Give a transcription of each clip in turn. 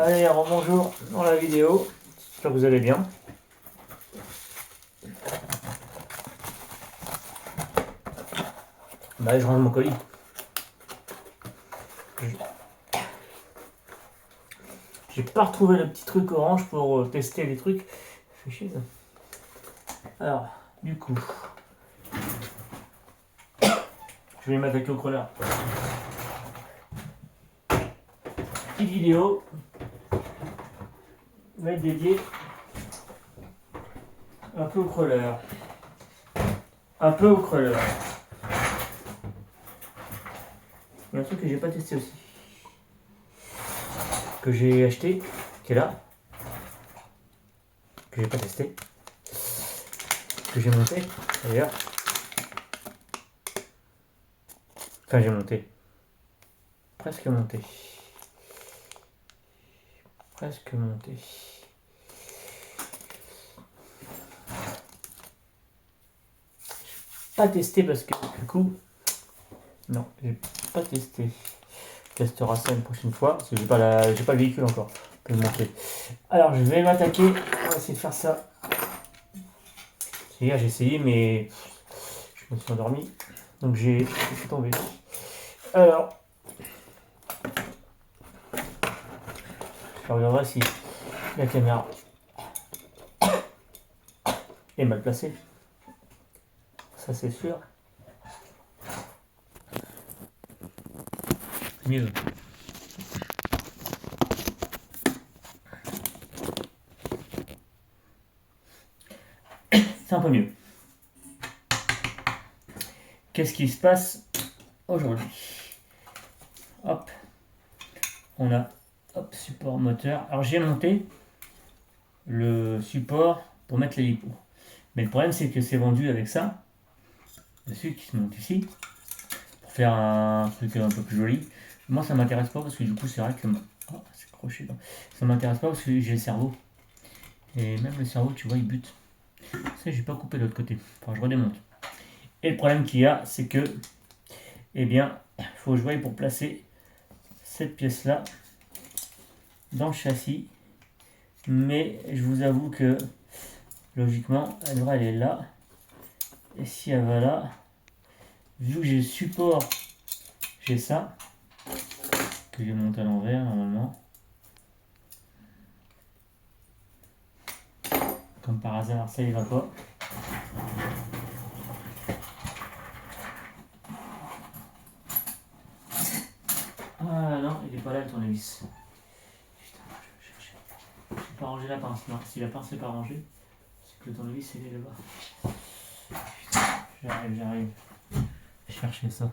Allez, bonjour dans la vidéo, j'espère que vous allez bien. Bah, je range mon colis. J'ai pas retrouvé le petit truc orange pour tester les trucs. Ça fait chier ça. Alors, du coup, je vais m'attaquer au crawler. Petite vidéo va être dédiée un peu au crawler. Un peu au crawler. Il y a un truc que j'ai pas testé aussi. Que j'ai acheté, qui est là. Que j'ai pas testé. Que j'ai monté d'ailleurs. Enfin, j'ai monté. Presque monté. Presque monté. Pas testé parce que du coup, non, j'ai pas testé. Je testerai ça une prochaine fois parce que j'ai pas le véhicule encore. Je peux le monter. Alors je vais m'attaquer. On va essayer de faire ça. Hier j'ai essayé mais je me suis endormi. Donc j'ai laissé tomber. Alors, je regarderai si la caméra est mal placée. Ça c'est sûr. Mieux. C'est un peu mieux. Qu'est-ce qui se passe aujourd'hui? Hop. On a hop, support moteur. Alors j'ai monté le support pour mettre les lipos. Mais le problème c'est que c'est vendu avec ça. Dessus qui se monte ici. Pour faire un truc un peu plus joli. Moi ça m'intéresse pas parce que du coup c'est vrai que. Oh, c'est croché là. Ça m'intéresse pas parce que j'ai le cerveau. Et même le cerveau tu vois il bute. Ça j'ai pas coupé de l'autre côté. Enfin je redémonte. Et le problème qu'il y a c'est que. Eh bien, il faut que je voie pour placer cette pièce là dans le châssis. Mais je vous avoue que logiquement elle devrait aller là. Et si elle va là, vu que j'ai le support, j'ai ça que je monte à l'envers normalement. Comme par hasard, ça y va pas. Ah non, il est pas là le tournevis. Putain, je vais chercher. J'ai pas rangé la pince. Non, si la pince n'est pas rangée, c'est que le tournevis il est là-bas. Putain, j'arrive. Je chercher ça.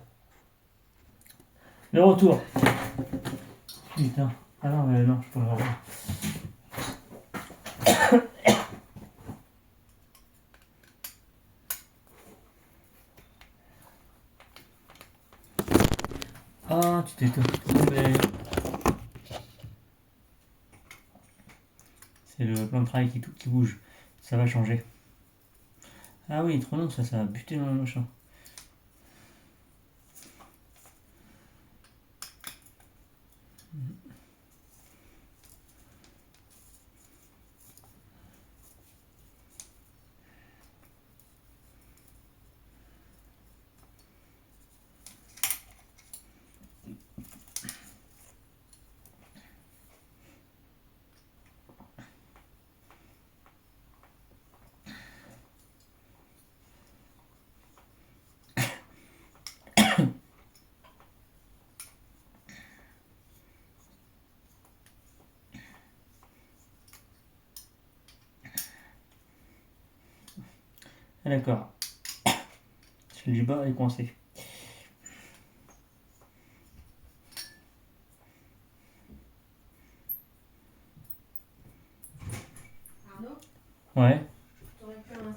Le retour. Putain. Ah non, mais non, je peux le ranger. Ah, tu t'es tombé. C'est le plan de travail qui bouge. Ça va changer. Ah oui, trop long ça, ça va buter dans le machin. Ah d'accord. Celui du bas est coincé. Arnaud, Ouais. t'aurais pu un...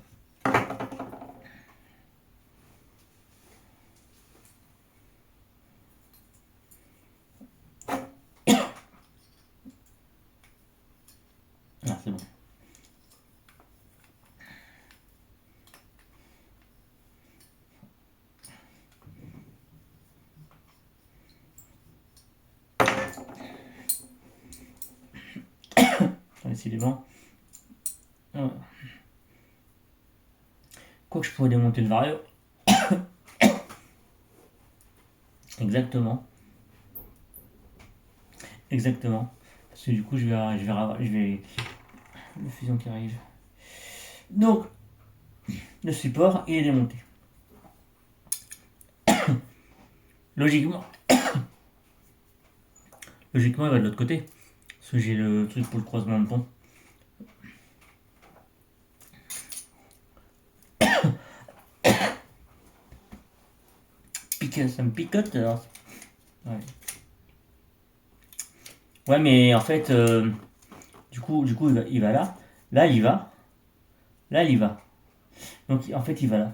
Ah, c'est bon. décidément. Voilà. Quoi que je pourrais démonter le vario. Exactement. Exactement. Parce que du coup, je vais le fusion qui arrive. Donc, le support, il est démonté. Logiquement, il va de l'autre côté. Parce que j'ai le truc pour le croisement de pont. Ça me picote alors. Ouais. Ouais, mais en fait, du coup il va là. Là, il va. Là, il y va. Donc, en fait, il va là.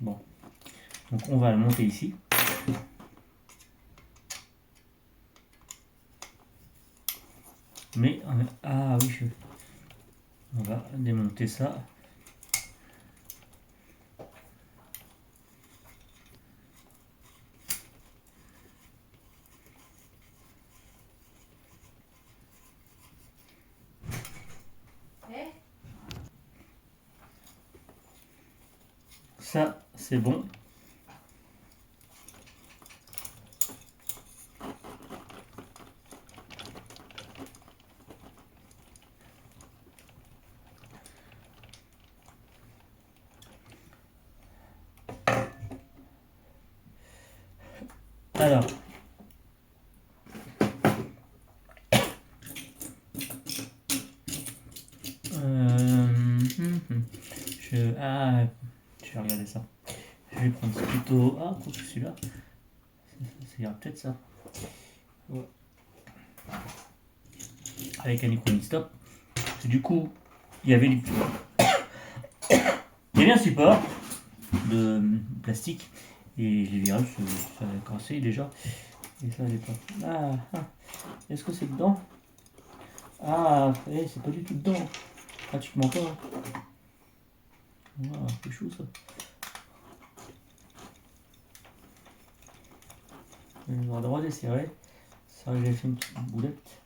Bon. Donc, on va le monter ici. Mais, ah oui, on va démonter ça. Eh? Ça, c'est bon. Alors, je vais regarder ça. Je vais prendre plutôt. Ah, quoi que celui-là. Ça ira peut-être ça. Ouais. Avec un Iconic Stop. Du coup, il y avait un support de plastique et je l'ai viré, ça a cassé déjà. Et ça, pas. Est-ce que c'est dedans? Ah, c'est pas du tout dedans. Pratiquement pas. C'est chaud ça. Je vais avoir le droit d'essayer. Ça, j'ai fait une petite boulette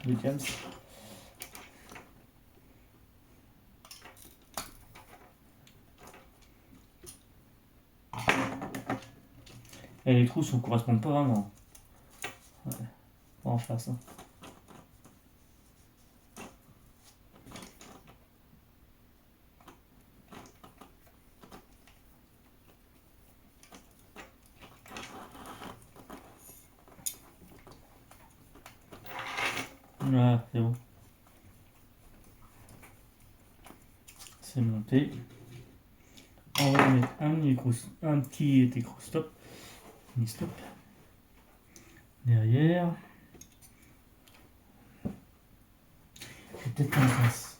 de James. Et les trous ne correspondent pas vraiment. Ouais. En face. Hein. Voilà, c'est bon. C'est monté. On va mettre un petit écrou stop. Stop. Derrière. Peut-être en face.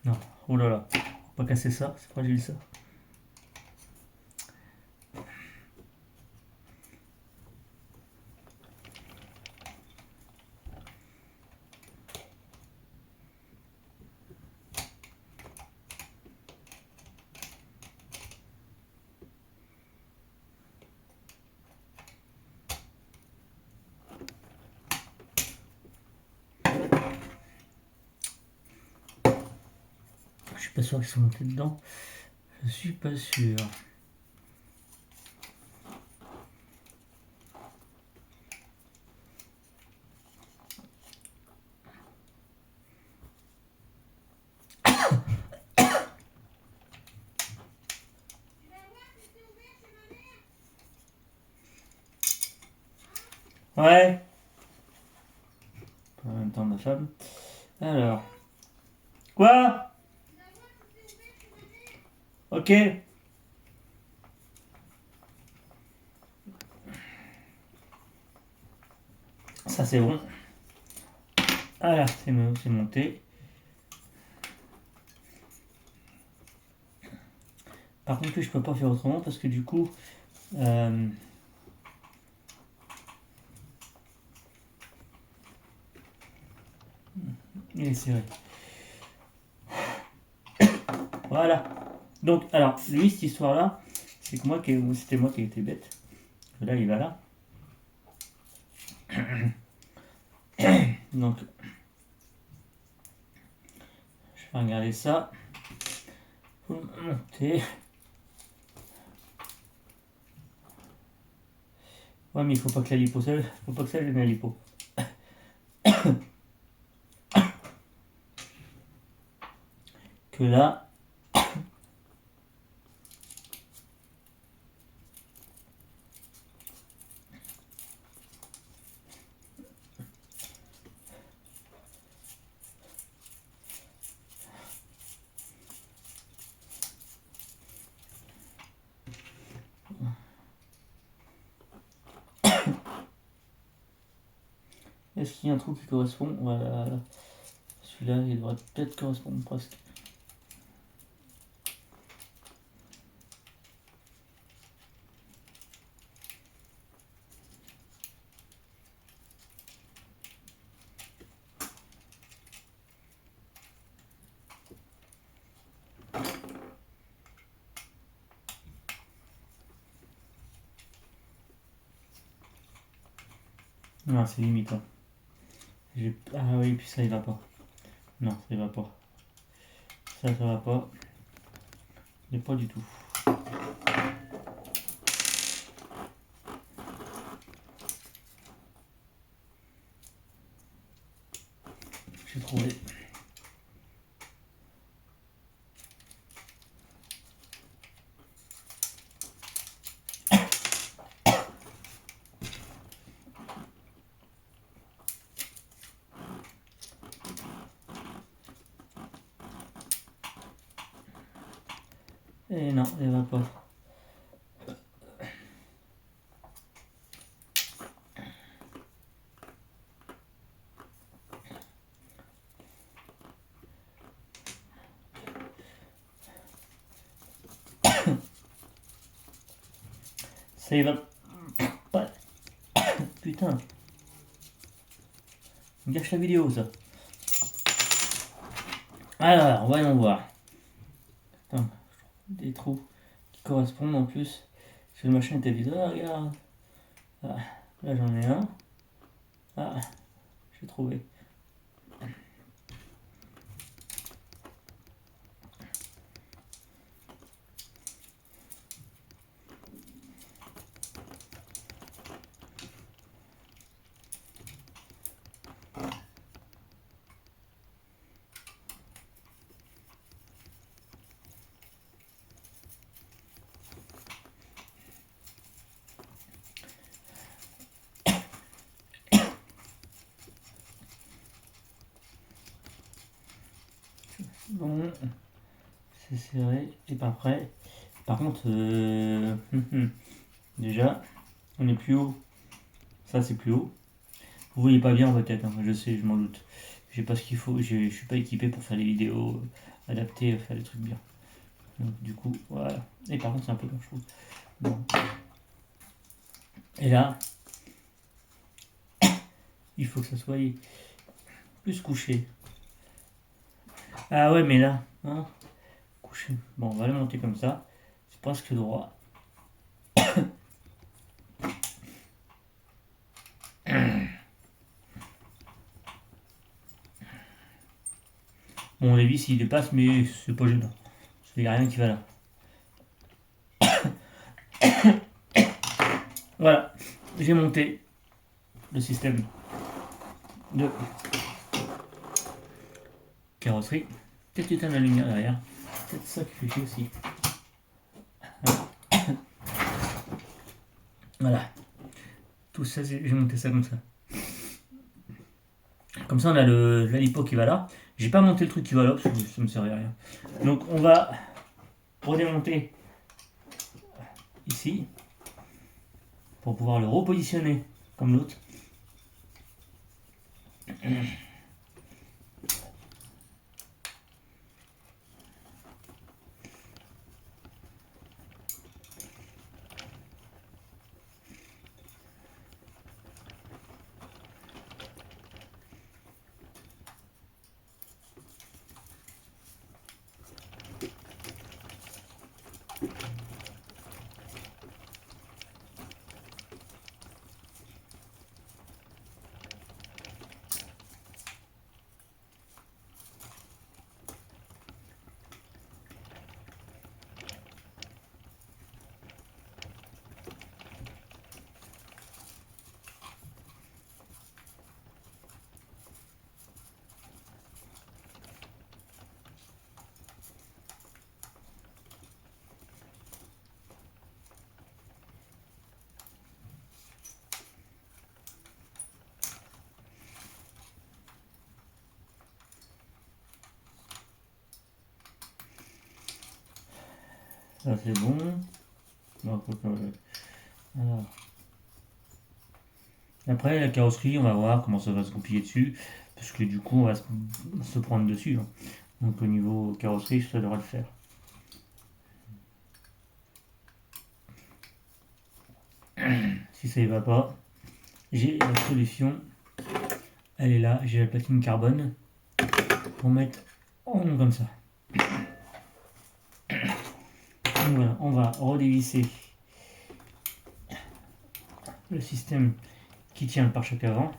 Non, oh là là. Faut pas casser ça, c'est fragile ça. Je suis pas sûr qu'ils sont montés dedans. Je suis pas sûr. Ouais. En même temps, ma femme. Alors. Quoi? Ok. Ça c'est bon. Voilà, c'est monté. Par contre, je peux pas faire autrement parce que du coup, il est serré. Voilà. Donc, alors, lui, cette histoire-là, c'est que c'était moi qui étais bête. Là, il va là. Donc, je vais regarder ça. Faut monter. Ouais, mais il faut pas que la lipo, faut pas que ça vienne la lipo. Que là, est-ce qu'il y a un trou qui correspond? Voilà. Celui-là, il devrait peut-être correspondre presque. Non, c'est limite. Hein. Ah oui, puis ça, il va pas. Non, ça, il va pas. Ça va pas. Mais pas du tout. J'ai trouvé. Et non, il va pas. Ça, il va pas. Putain. Il gâche la vidéo, ça. Alors, voyons voir. Attends, des trous qui correspondent en plus. Parce que le machin était vide. Ah, regarde. Ah, là, j'en ai un. Ah, j'ai trouvé. Bon, c'est serré et pas prêt. Par contre, déjà, on est plus haut. Ça, c'est plus haut. Vous voyez pas bien en votre tête, hein, je sais, je m'en doute. J'ai pas ce qu'il faut, je suis pas équipé pour faire des vidéos adaptées, faire des trucs bien. Donc, du coup, voilà. Et par contre, c'est un peu long, je trouve. Bon. Et là, il faut que ça soit plus couché. Ah ouais, mais là, hein, couché. Bon, on va le monter comme ça. C'est presque droit. Bon, les vis, il dépasse, mais c'est pas gênant. Il n'y a rien qui va là. Voilà, j'ai monté le système de carrosserie. Peut-être éteindre la lumière derrière. Peut-être ça qui fait chier aussi. Voilà. Tout ça, j'ai monté ça comme ça. Comme ça, on a la lipo qui va là. J'ai pas monté le truc qui va là parce que ça me servait à rien. Donc, on va redémonter ici pour pouvoir le repositionner comme l'autre. Ça c'est bon. Donc, alors. Après la carrosserie, on va voir comment ça va se goupiller dessus, parce que du coup on va se prendre dessus, hein. Donc au niveau carrosserie, ça devrait le faire. Si ça y va pas, j'ai la solution. Elle est là, j'ai la platine carbone pour mettre en rond comme ça. Donc voilà, on va redévisser le système qui tient le pare-choc avant.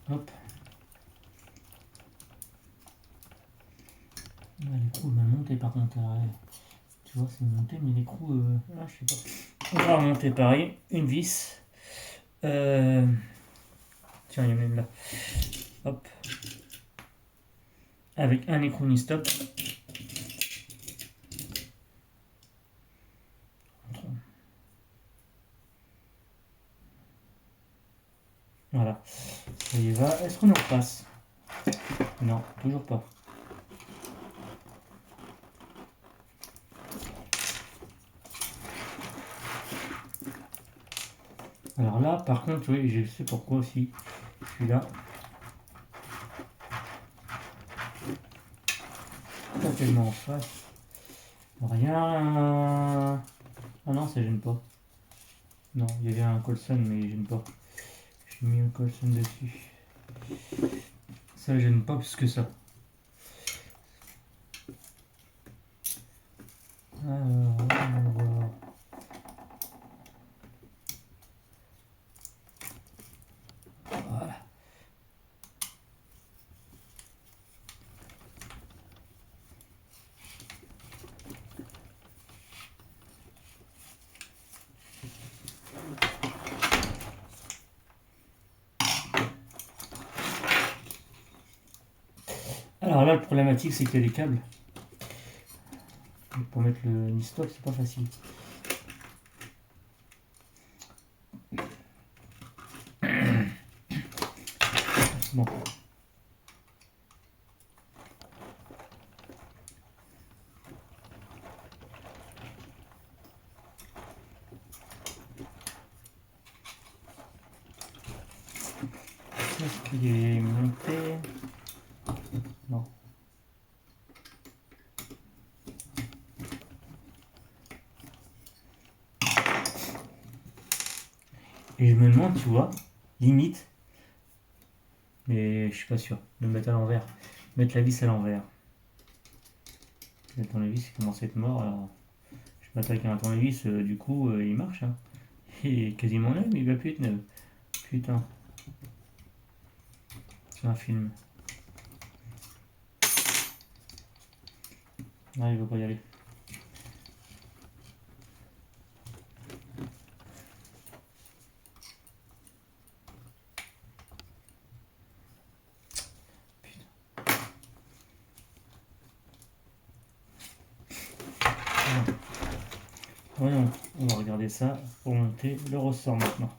Hop. L'écrou est mal monté par contre. Tu vois, c'est monté, mais l'écrou, je sais pas. On va remonter pareil, une vis. Tiens, il y en a même là. Hop. Avec un écrou ni-stop. Voilà. Ça y va. Est-ce qu'on en repasse? Non, toujours pas. Alors là, par contre, oui, je sais pourquoi aussi. Celui-là. Complètement en face. Rien. Ah non, ça gêne pas. Non, il y avait un Colson, mais il gêne pas. J'ai mis un Colson dessus. Ça gêne pas plus que ça. Alors, on va voir. Voilà. Alors là, le problématique, c'est qu'il y a des câbles. Pour mettre le ni-stop, c'est pas facile. Bon. Est-ce qu'il est monté? Non. Et je me demande, tu vois, limite, mais je suis pas sûr, de le mettre à l'envers. Mettre la vis à l'envers. Le tournevis il commence à être mort, alors je m'attaque à un tournevis, du coup il marche. Hein. Il est quasiment neuf, mais il va plus être neuf. Putain. C'est un film. Ah, il veut pas y aller. Voyons, on va regarder ça pour monter le ressort maintenant.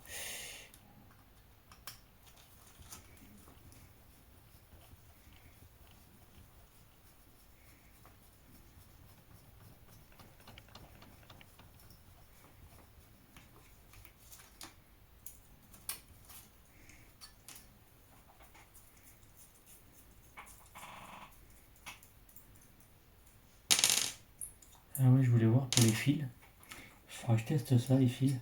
Ah oui, je voulais voir pour les fils. Il faudra que je teste ça, les fils.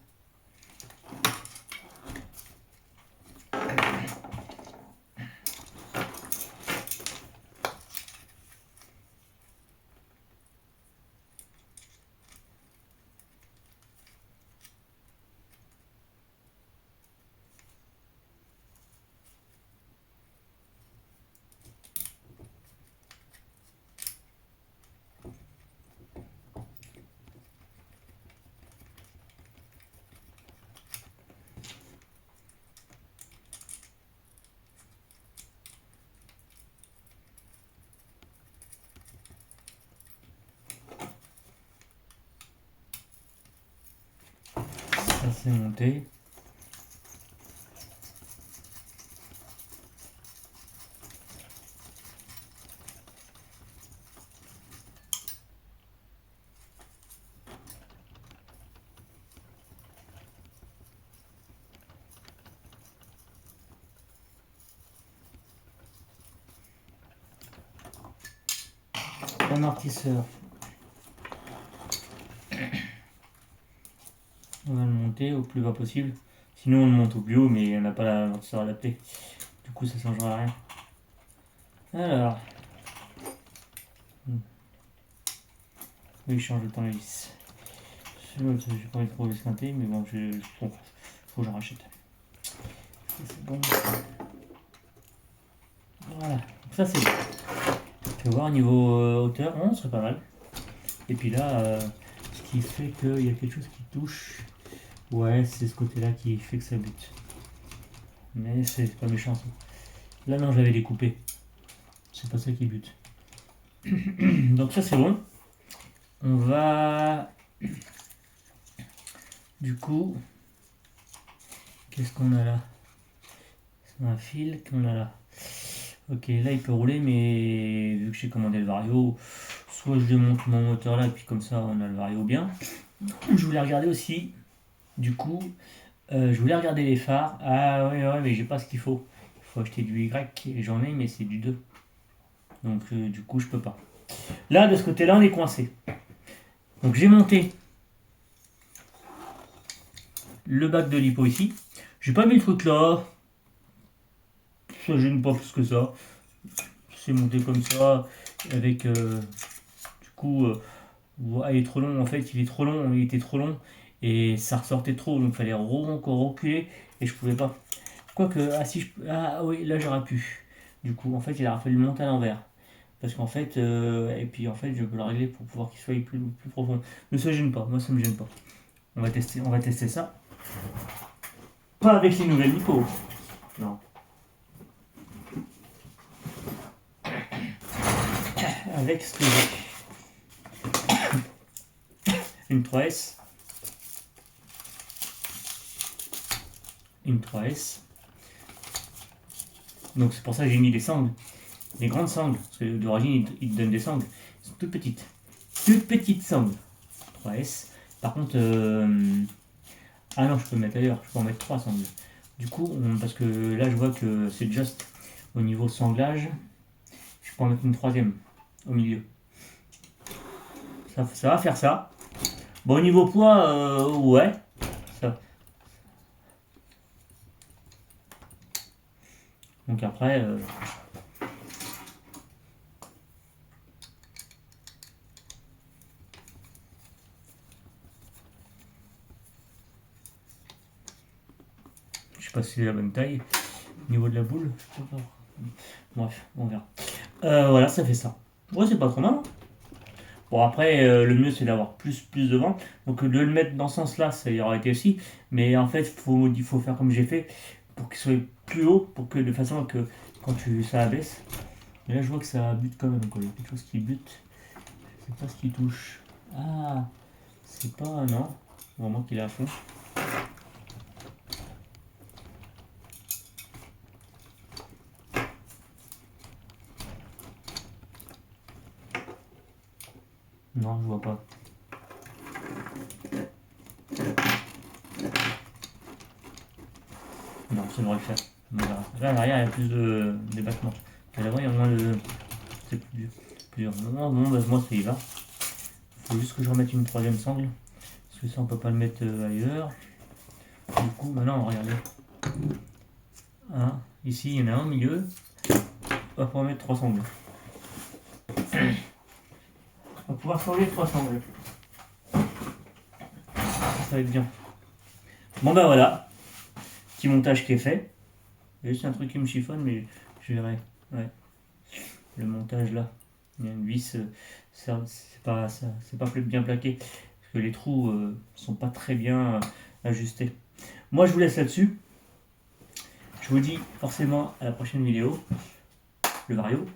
Ça c'est monté. Amortisseur. On va le monter au plus bas possible. Sinon on le monte au plus haut, mais on n'a pas l'amortisseur adapté. Du coup ça ne changera rien. Alors. Oui, je change le temps de vis. Celui-là, j'ai pas envie de trop le squinter, mais bon, faut que j'en rachète. C'est bon. Voilà, donc ça c'est bon. Tu vas voir au niveau hauteur, ce serait pas mal. Et puis là, ce qui fait qu'il y a quelque chose qui touche. Ouais, c'est ce côté-là qui fait que ça bute. Mais c'est pas méchant ça. Là non, j'avais découpé. C'est pas ça qui bute. Donc ça c'est bon. On va... Du coup... Qu'est-ce qu'on a là? C'est un fil qu'on a là. Ok, là il peut rouler, mais vu que j'ai commandé le Vario, soit je démonte mon moteur là, et puis comme ça on a le Vario bien. Je voulais regarder aussi, du coup, je voulais regarder les phares. Ah ouais, mais j'ai pas ce qu'il faut. Il faut acheter du Y, et j'en ai, mais c'est du 2. Donc du coup je peux pas. Là, de ce côté-là, on est coincé. Donc j'ai monté le bac de lipo ici. J'ai pas mis le truc là. Ça gêne pas plus que ça. C'est monté comme ça. Avec du coup, il est trop long. En fait, il était trop long. Et ça ressortait trop. Donc il fallait encore reculer. Et je pouvais pas. Quoique, ah oui, là j'aurais pu. Du coup, en fait, il a fallu le monter à l'envers. Parce qu'en fait, et puis en fait, je peux le régler pour pouvoir qu'il soit plus profond. Mais ça gêne pas. Moi, ça me gêne pas. On va tester ça. Pas avec les nouvelles lipo. Non. Avec ce que j'ai. Une 3S. Une 3S. Donc c'est pour ça que j'ai mis des sangles. Des grandes sangles. Parce que d'origine, ils te donnent des sangles. Elles sont toutes petites. Toutes petites sangles. 3S. Par contre, ah non, je peux mettre ailleurs. Je peux en mettre 3 sangles. Du coup, parce que là, je vois que c'est juste au niveau sanglage. Je peux en mettre une troisième au milieu. Ça va faire ça. Bon, au niveau poids, ouais. Ça. Donc après... je sais pas si c'est la bonne taille. Au niveau de la boule, je sais pas. Bref, on verra. Voilà, ça fait ça. Ouais, c'est pas trop mal. Hein. Bon, après, le mieux c'est d'avoir plus de vent. Donc de le mettre dans ce sens-là, ça y aura été aussi. Mais en fait, il faut faire comme j'ai fait pour qu'il soit plus haut, pour que de façon que quand ça abaisse. Et là, je vois que ça bute quand même. Quoi. Il y a quelque chose qui bute. C'est pas ce qui touche. Ah, c'est pas. Non. Vraiment qu'il est à fond. Non, je vois pas. Non, ça devrait le faire. Voilà. Là, derrière, il y a plus de débattement. Et là-bas, il y a moins de. C'est plus dur. Bon, bah, moi, ça y va. faut juste que je remette une troisième sangle. Parce que ça, on peut pas le mettre ailleurs. Du coup, maintenant, regardez. Ici, il y en a un au milieu. On va pouvoir mettre 3 sangles. On va pouvoir changer 3 sangles. Ça va être bien. Bon ben voilà. Petit montage qui est fait. Il y a juste un truc qui me chiffonne, mais je verrai. Ouais. Le montage là. Il y a une vis. C'est pas bien plaqué. Parce que les trous sont pas très bien ajustés. Moi je vous laisse là-dessus. Je vous dis forcément à la prochaine vidéo. Le Vario.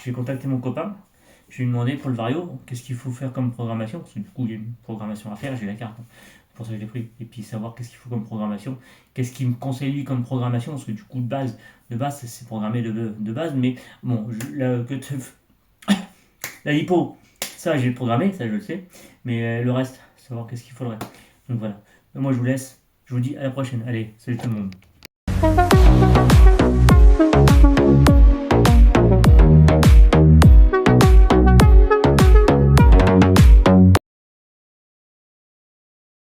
Je vais contacter mon copain. Je vais lui demander pour le Vario qu'est-ce qu'il faut faire comme programmation. Parce que du coup il y a une programmation à faire. J'ai la carte. C'est pour ça que je l'ai pris. Et puis savoir qu'est-ce qu'il faut comme programmation. Qu'est-ce qu'il me conseille lui comme programmation. Parce que du coup de base c'est programmé de base. Mais bon, la lipo, ça j'ai programmé, ça je le sais. Mais le reste, savoir qu'est-ce qu'il faudrait. Donc voilà. Moi je vous laisse. Je vous dis à la prochaine. Allez, salut tout le monde.